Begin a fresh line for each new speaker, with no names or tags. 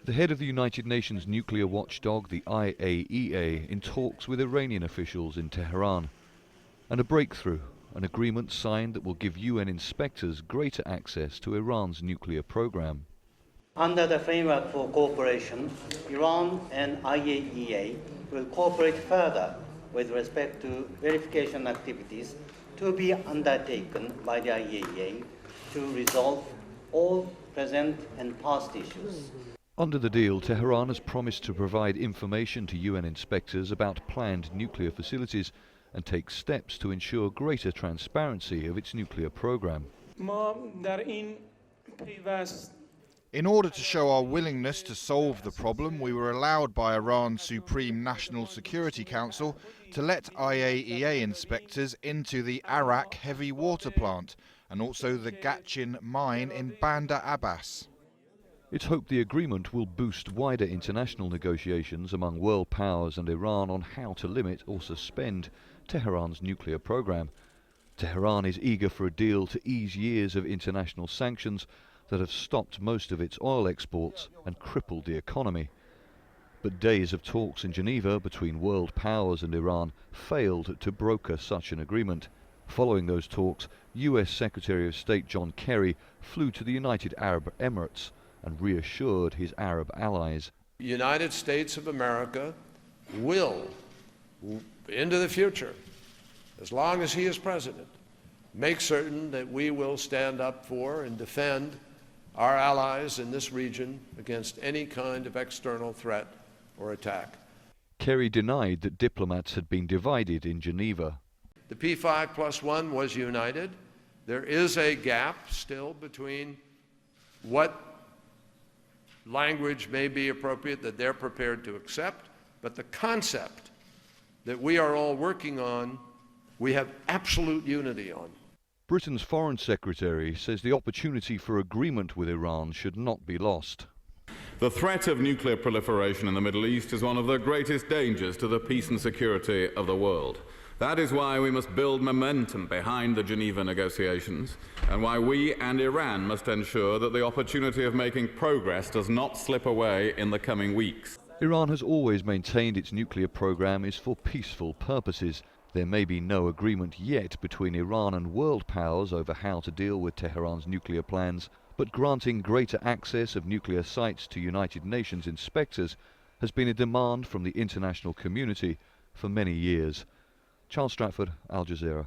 The head of the United Nations nuclear watchdog, the IAEA, in talks with Iranian officials in Tehran. And a breakthrough, an agreement signed that will give UN inspectors greater access to Iran's nuclear program.
Under the framework for cooperation, Iran and IAEA will cooperate further with respect to verification activities to be undertaken by the IAEA to resolve all present and past issues.
Under the deal, Tehran has promised to provide information to UN inspectors about planned nuclear facilities and take steps to ensure greater transparency of its nuclear program.
In order to show our willingness to solve the problem, we were allowed by Iran's Supreme National Security Council to let IAEA inspectors into the Arak heavy water plant and also the Gachin mine in Bandar Abbas.
It's hoped the agreement will boost wider international negotiations among world powers and Iran on how to limit or suspend Tehran's nuclear program. Tehran is eager for a deal to ease years of international sanctions that have stopped most of its oil exports and crippled the economy. But days of talks in Geneva between world powers and Iran failed to broker such an agreement. Following those talks, US Secretary of State John Kerry flew to the United Arab Emirates and reassured his Arab allies.
The United States of America will, into the future, as long as he is president, make certain that we will stand up for and defend our allies in this region against any kind of external threat or attack.
Kerry denied that diplomats had been divided in Geneva.
The P5+1 was united. There is a gap still between what language may be appropriate that they're prepared to accept, but the concept that we are all working on, we have absolute unity on.
Britain's Foreign Secretary says the opportunity for agreement with Iran should not be lost.
The threat of nuclear proliferation in the Middle East is one of the greatest dangers to the peace and security of the world. That is why we must build momentum behind the Geneva negotiations, and why we and Iran must ensure that the opportunity of making progress does not slip away in the coming weeks.
Iran has always maintained its nuclear program is for peaceful purposes. There may be no agreement yet between Iran and world powers over how to deal with Tehran's nuclear plans, but granting greater access of nuclear sites to United Nations inspectors has been a demand from the international community for many years. Stratford, Al Jazeera.